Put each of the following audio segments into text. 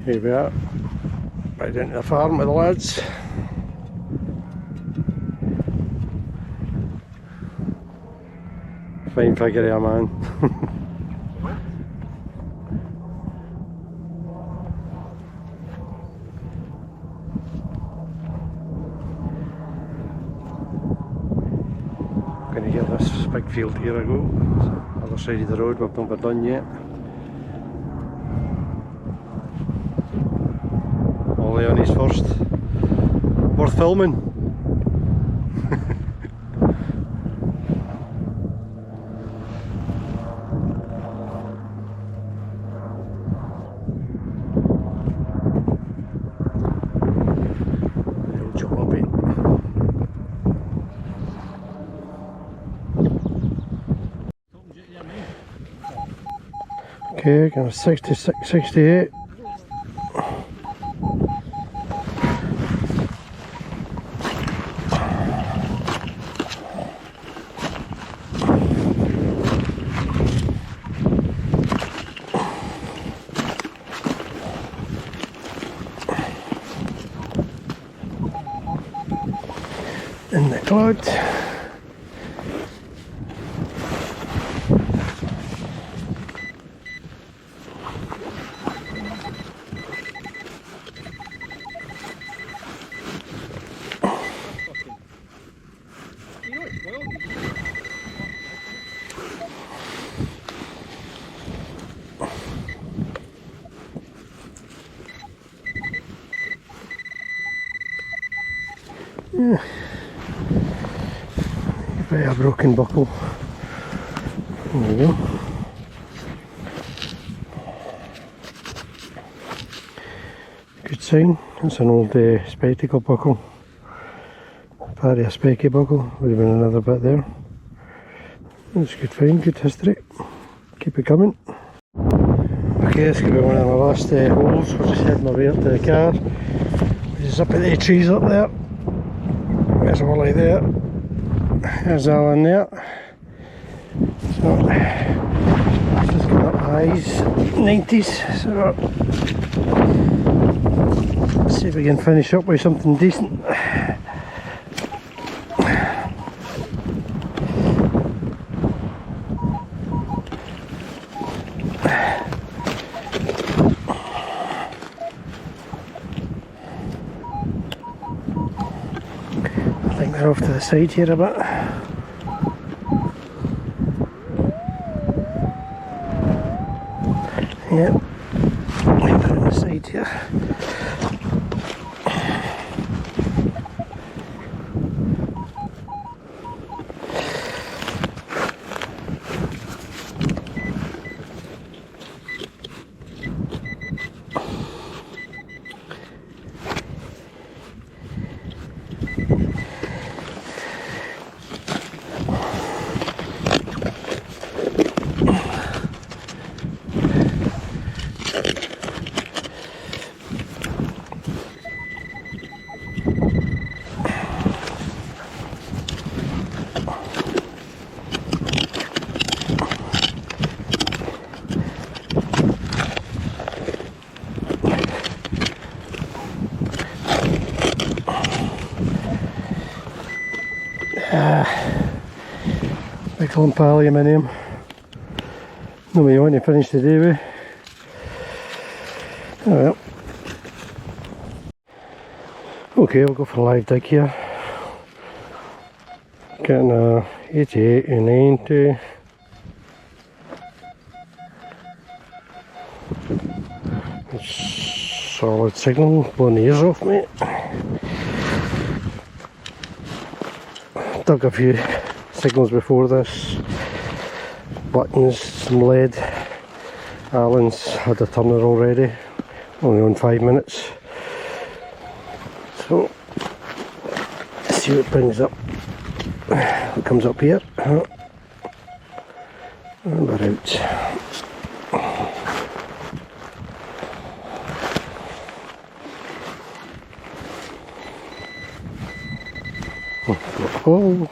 Here we are, right down to the farm with the lads. Fine figure here, man. Gonna get this big field here I go. Other side of the road we've never done yet. Ollie on his first. Worth filming. Okay, kind of 66, 68. In the cloud. Yeah. Right, a broken buckle. There we go. Good sign. That's an old spectacle buckle. Part of a specky buckle. Would have been another bit there. That's good find, good history. Keep it coming. Okay, this could be one of my last holes. We're just heading away up to the car. Just up at the trees up there. There's a Willie there. There's Alan there. So, just got up highs, 90s. So, let's see if we can finish up with something decent. Off to the side here a bit. Yep, right on the side here. Big lump of aluminium. No way you want to finish the day with. Oh well. Okay, we'll go for a live dig here. Getting a 88 and 90. It's solid signal, blowing the ears off me. Dug a few signals before this. Buttons, some lead. Alan's had a turner already, only on 5 minutes. So, let's see what brings up. What comes up here. And we're out. Oh.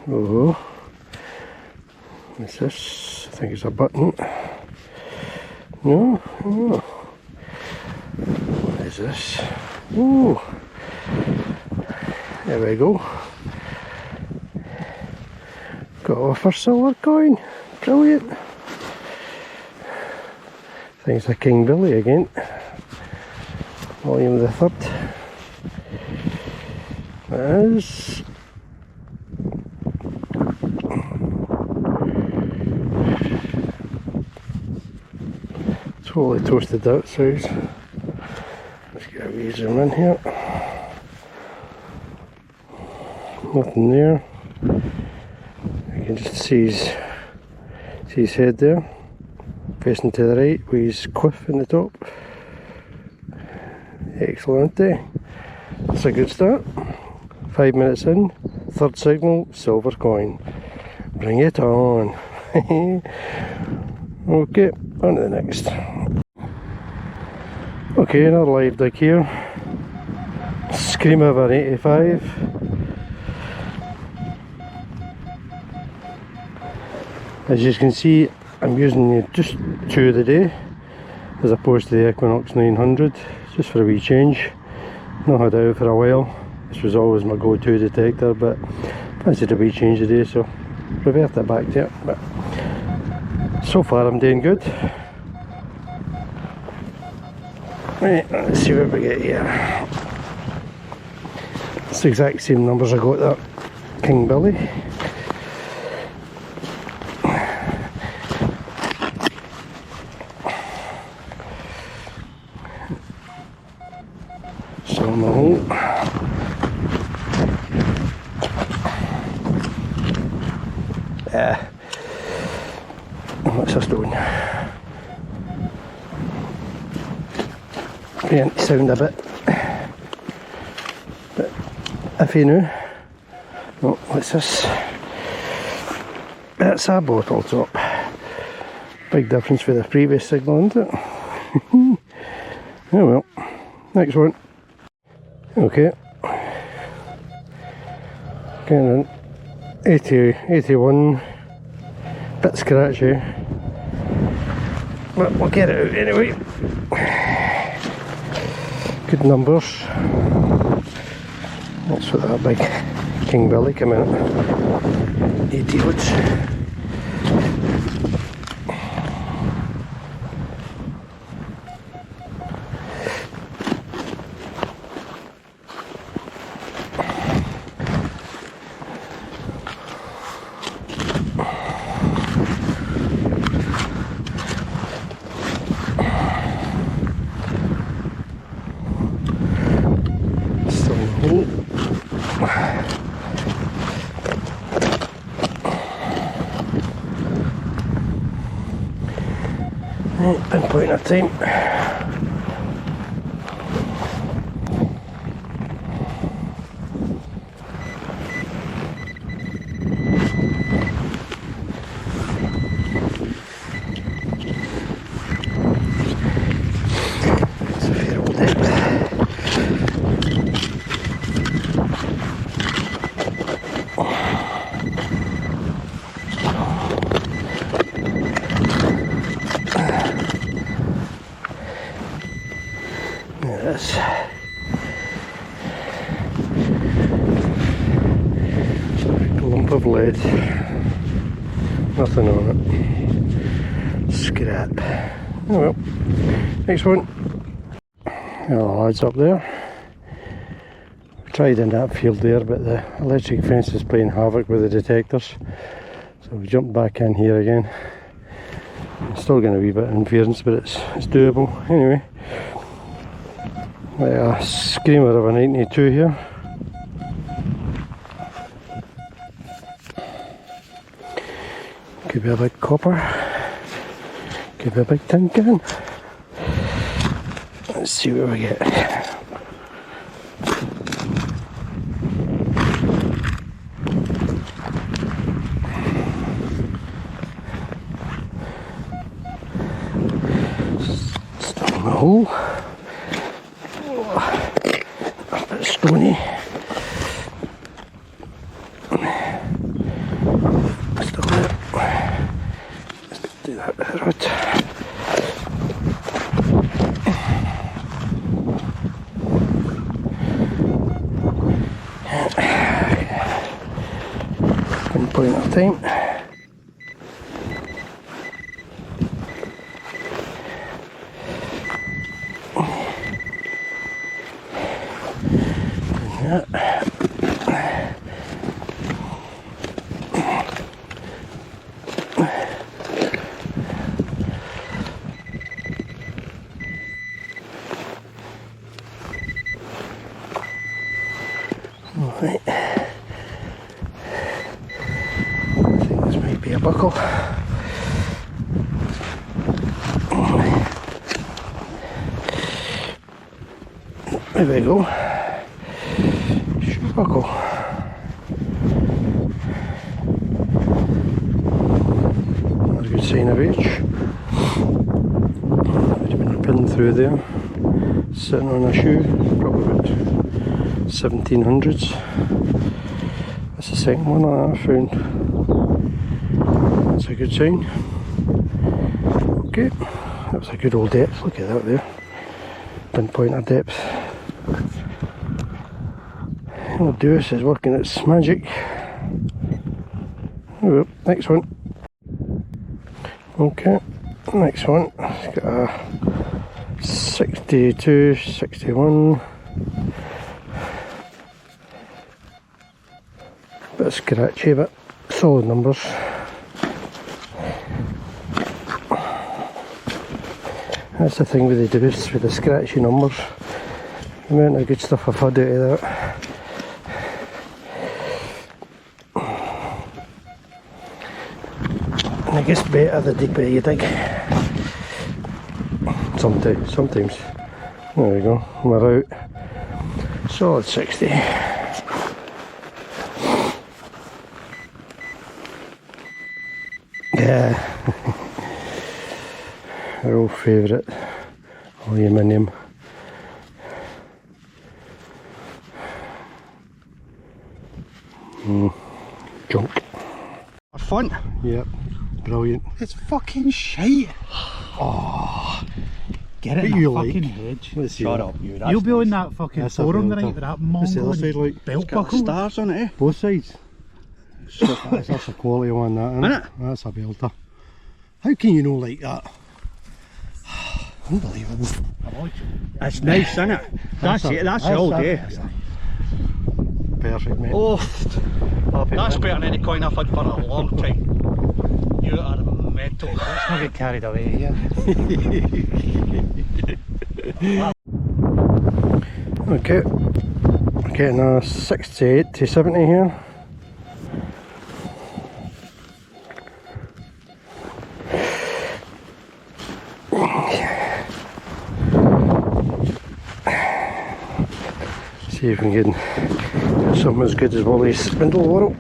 Oh. What's this? I think it's a button. No? Oh. What is this? Ooh. There we go. Got our first silver coin. Brilliant. I think it's a King Billy again. William the Third. That is. Totally toasted out size. Let's get a wee zoom in here. Nothing there. You can just see his head there, facing to the right with his quiff in the top. Excellent. That's a good start. 5 minutes in, third signal, silver coin. Bring it on. Okay, on to the next. Okay, another live dig here. Scream of an 85. As you can see, I'm using just 2 of the day as opposed to the Equinox 900, just for a wee change. Not had it out for a while. This was always my go-to detector, but fancied a wee change today, so revert it back to it. But so far I'm doing good. Right, let's see what we get here. It's the exact same numbers I got that King Billy. So my hole. What's a stone? Getting to sound a bit iffy now. Oh, what's this? That's a bottle top. Big difference for the previous signal, isn't it? Oh well. Next one. Okay. Getting an 81. Bit scratchy. But we'll get it out anyway. Good numbers. That's what that big King Billy came in at. 80 odds. Pinpoint of time. It's a fair old depth. Yes. Lump of lead. Nothing on it. Scrap. Oh well. Next one. Oh, lads up there. Tried in that field there, but the electric fence is playing havoc with the detectors. So we jumped back in here again. It's still going to be a bit of interference, but it's doable. Anyway. A screamer of a 92 here. Could be a big copper. Could be a big tin can. Let's see what we get. Still in the hole. A bit stony. Still there. that the road. One point at a time. Right. I think this might be a buckle. There we go. Shoe buckle. That's a good sign of age. Would have been pinned through there. Sitting on a shoe, probably about 1700s. That's the second one that I found. That's a good sign. Okay, that was a good old depth. Look at that there. Pinpoint of depth. It'll do us, is working its magic. Oh, next one. Okay, next one. It's got a 62, 61. Bit scratchy, but solid numbers. That's the thing with the deuce, with the scratchy numbers. The amount of good stuff I've had out of that. And it gets better the deeper you dig. Sometimes. There we go, we're out. Solid 60. Yeah. Our old favourite aluminium. Junk. Fun. Yep. Brilliant. It's fucking shite. Oh, get it in the fucking hedge. Shut up, you. You'll be on that fucking forum tonight with that mongol belt buckle. Stars on it, eh? Both sides. That's a quality one, that, isn't it? That's a belter. How can you know like that? Unbelievable. It's nice, isn't it? That's it, that's all day. Perfect, mate. Oh, that's better than any coin I've had for a long time. You are mental. Let's not get carried away here. Okay, we're getting a 68 to 70 here. See if we can get something as good as Wally's spindle whorl.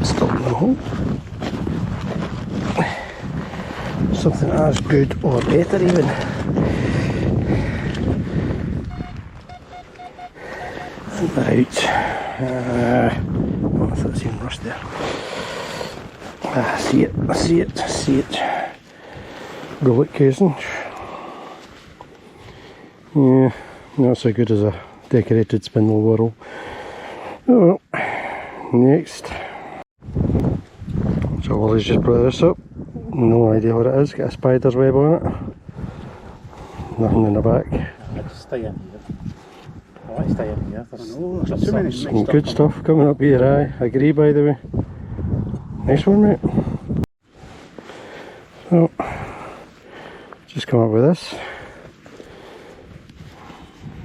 Stop in the hole. Something as good or better even. And we're out. Oh, I thought I seen rust there. See it. Relic casing. Yeah, not so good as a decorated spindle whorl. Oh well, next. So Wally's just brought this up. No idea what it is. Got a spider's web on it. Nothing in the back. I'd stay in here. I like to stay in here. There's too many some good stuff coming up here, I agree, by the way. Nice one, mate. So, just come up with this.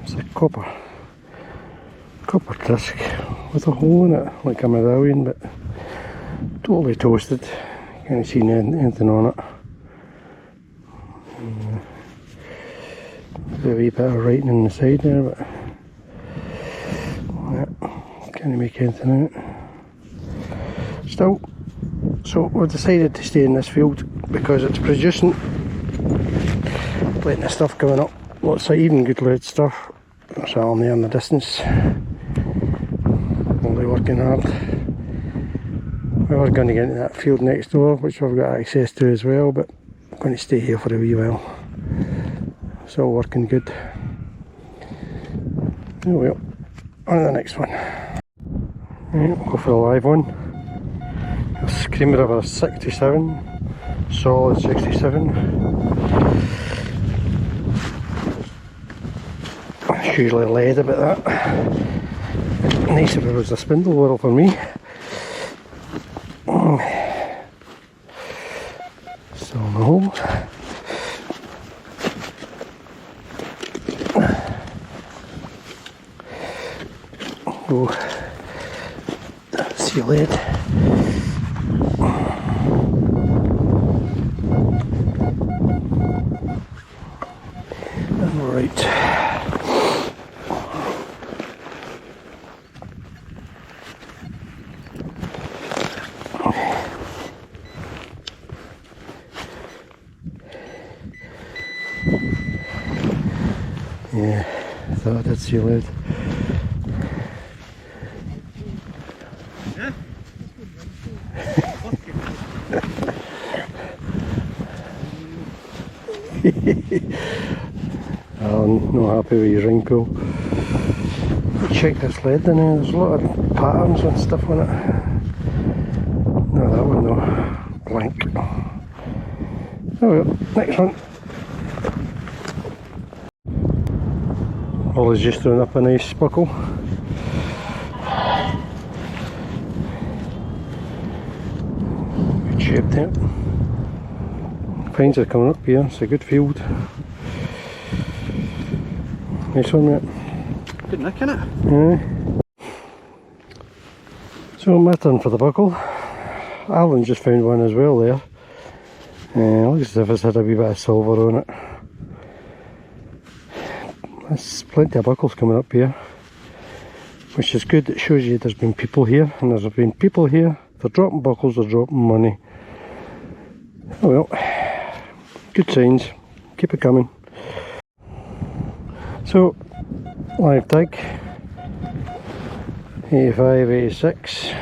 It's a copper disc with a hole in it, like a medallion, but totally toasted. Can't see anything on it. There's a wee bit of writing on the side there, but yeah, can't make anything out. Still, so we've decided to stay in this field because it's producing plenty of stuff coming up. Lots of even good lead stuff. There's one there in the distance. Only working hard. We are going to get into that field next door, which we've got access to as well, but I'm going to stay here for a wee while. It's all working good. Oh well, on to the next one. Right, we'll go for the live one. A screamer of a 67, solid 67. It's usually lead about that. Nice if it was a spindle whorl for me. Still in the hole. Go see lead. And right. Yeah, I thought I did see lead. I'm not happy with your ring pull. Check this lead in there, there's a lot of patterns and stuff on it. No, that one though, blank. Oh well, next one. Ollie's just throwing up a nice buckle. Good shape there. Pines are coming up here, it's a good field. Nice one, mate. Good nick, innit? Yeah. So my turn for the buckle. Alan just found one as well there. Looks as if it's had a wee bit of silver on it. There's plenty of buckles coming up here, which is good. It shows you there's been people here, and there's been people here. They're dropping buckles, they're dropping money. Oh well, good signs. Keep it coming. So, live tag 85, 86.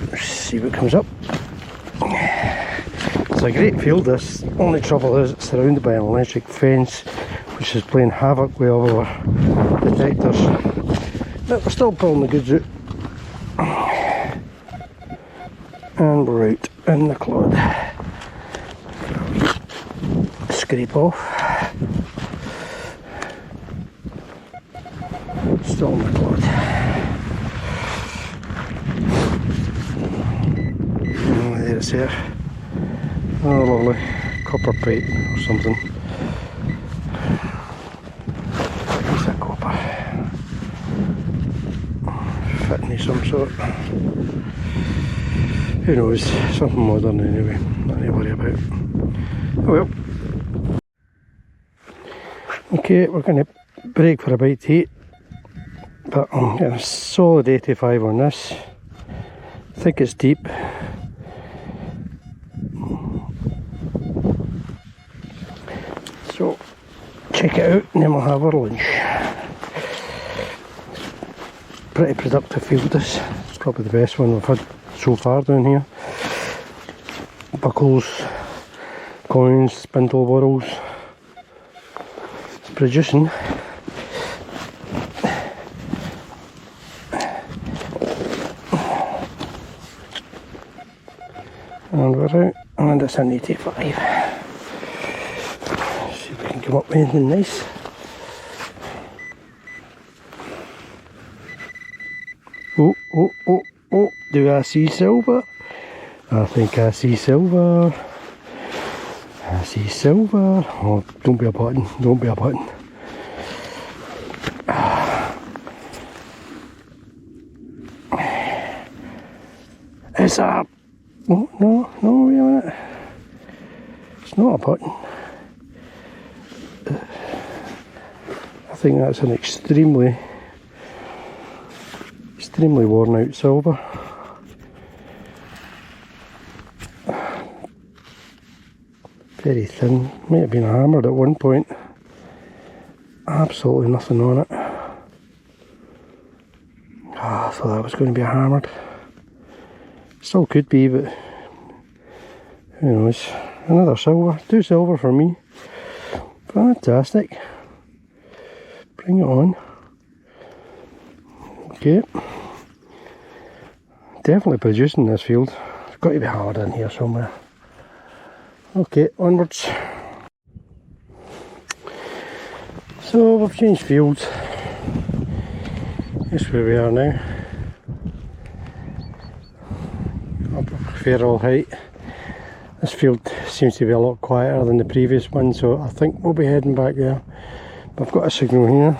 Let's see what comes up. It's a great field this. Only trouble is it's surrounded by an electric fence which is playing havoc with all our detectors. But we're still pulling the goods out. And we're out in the clod. Scrape off. Still in the clod. Oh, there it's there. Oh, lovely. Copper pipe or something. What's that copper? Fitting of some sort. Who knows? Something modern anyway. Nothing to worry about. Oh well. Okay, we're going to break for a bite to eat. But I'm getting a solid 85 on this. I think it's deep. So, check it out and then we'll have our lunch. Pretty productive field this. It's probably the best one we've had so far down here. Buckles, coins, spindle whorls. It's producing. And we're out, and it's an 85. See if we can come up with anything nice. Oh, oh, oh, oh, do I see silver? I think I see silver. I see silver. Oh, don't be a button, don't be a button. It's a... Oh, no, no, wait a minute. It's not a button. I think that's an extremely worn out silver. Very thin. Might have been hammered at one point. absolutely nothing on it. I thought that was going to be hammered. Still could be, but who knows. Another silver, 2 silver for me. Fantastic. Bring it on. Okay. Definitely producing this field. It's got to be hard in here somewhere. Okay, onwards. So we've changed fields. That's where we are now. Up Feral height. This field seems to be a lot quieter than the previous one, so I think we'll be heading back there. But I've got a signal here.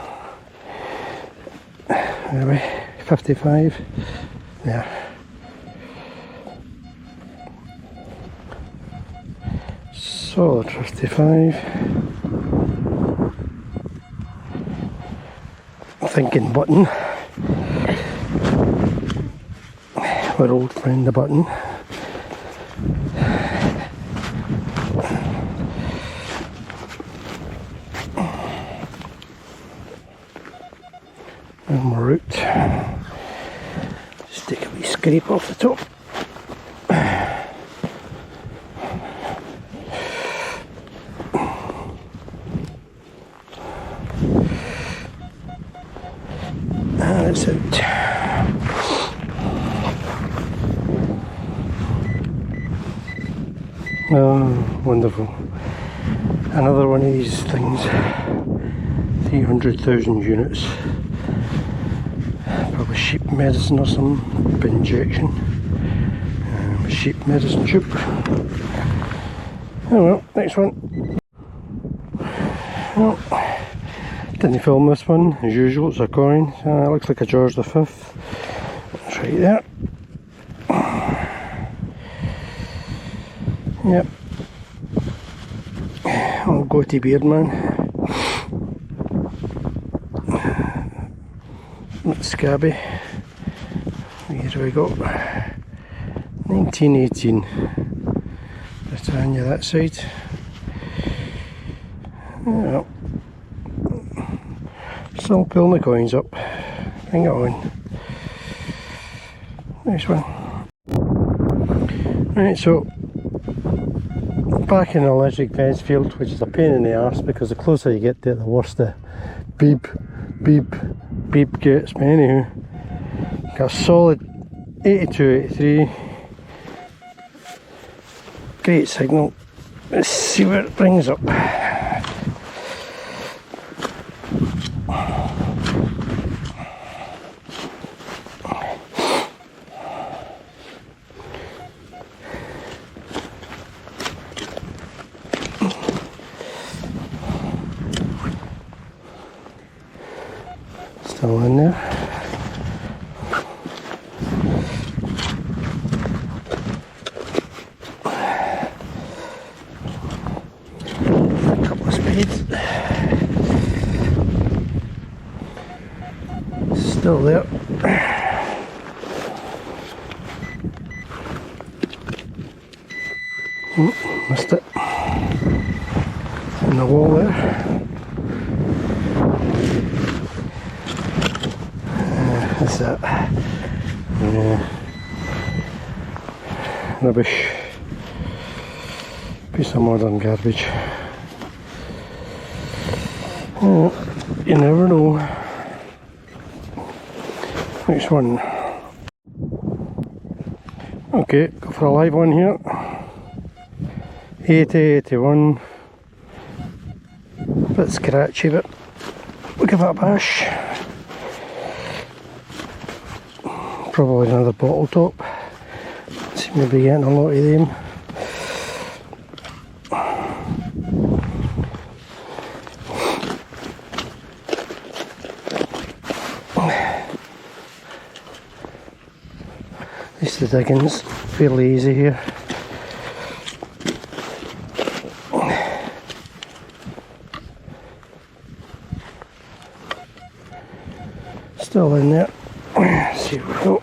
Anyway, 55. There. Solid 55. Thinking button. Our old friend the button. And my root. Just take a wee scrape off the top. And it's out. Oh, wonderful. Another one of these things. 300,000 units. Probably sheep medicine or some injection. Sheep medicine tube. Oh well, next one. Well, didn't film this one, as usual. It's a coin. It looks like a George V. It's right there. Yep. Old goatee beard man. It's scabby. Here we go. 1918. Britannia that side. Yep. Still pulling the coins up. Bring it on. Next one. Right, so back in the electric fence field, which is a pain in the arse because the closer you get to it, the worse the beep, beep, beep gets. But anywho, got a solid 82, 83. Great signal. Let's see where it brings up. Still in there. A couple of spades. Still there. Missed it. In the wall there. That's that. Rubbish. Piece of modern garbage. You never know. Next one. Okay, go for a live one here. 80, 81. Bit scratchy, but we'll give it a bash. Probably another bottle top. Seem to be getting a lot of them. At least the digging's fairly easy here. Still in there. Let's see where we go.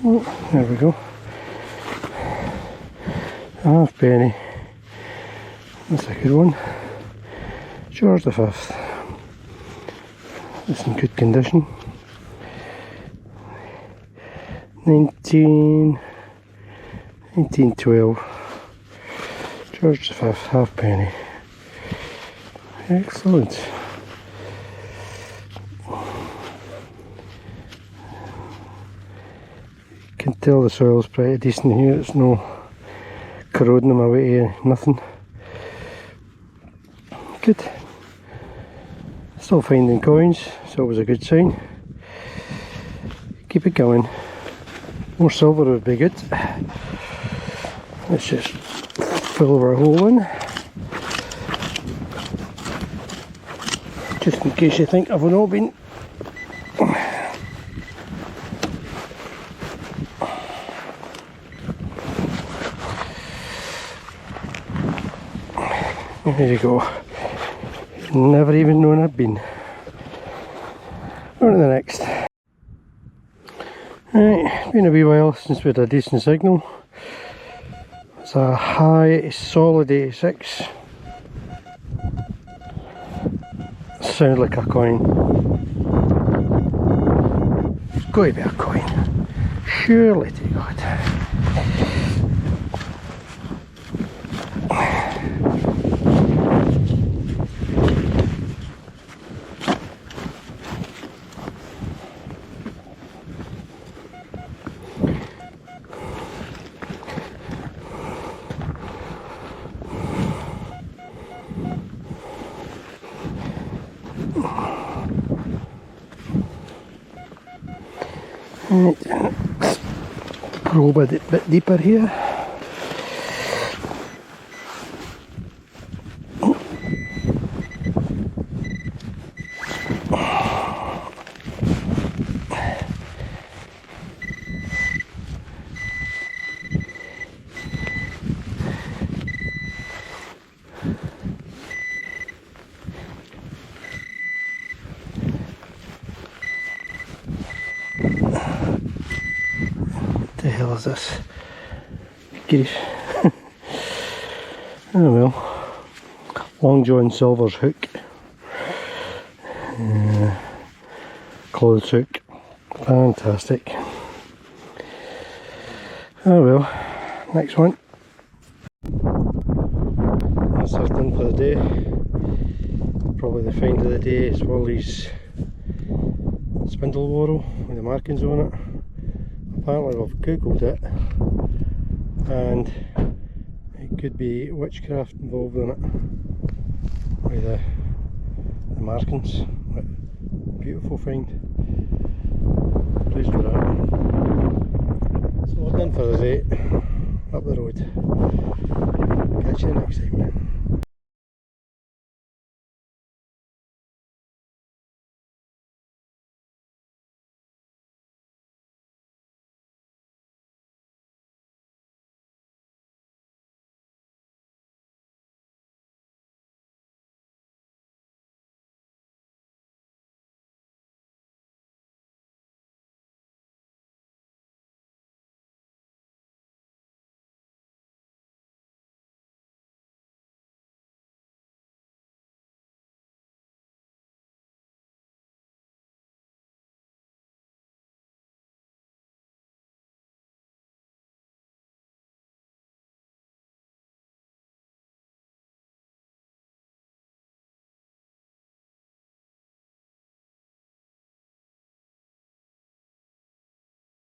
Oh, there we go. A halfpenny. That's a good one. George the 5th. It's in good condition. 1912. George the 5th, halfpenny. Excellent. Can tell the soil's pretty decent here. It's no corroding them away to nothing. Good. Still finding coins, it's always a good sign. Keep it going. More silver would be good. Let's just fill our hole in. Just in case you think I've not been. There you go. Never even known I'd been. On to the next. Right, been a wee while since we had a decent signal. It's a high solid 86. Sounds like a coin. It's got to be a coin. Surely to God. Right, probe a bit deeper here. What the hell is this? Grief. Oh well. Long John Silver's hook. Clothes hook. Fantastic. Oh well. Next one. That's us done for the day. Probably the find of the day is Wally's spindle whorl with the markings on it. Apparently we've googled it and it could be witchcraft involved in it with the markings. But beautiful find. Pleased with that. So we're done for the day. Up the road. Catch you next time.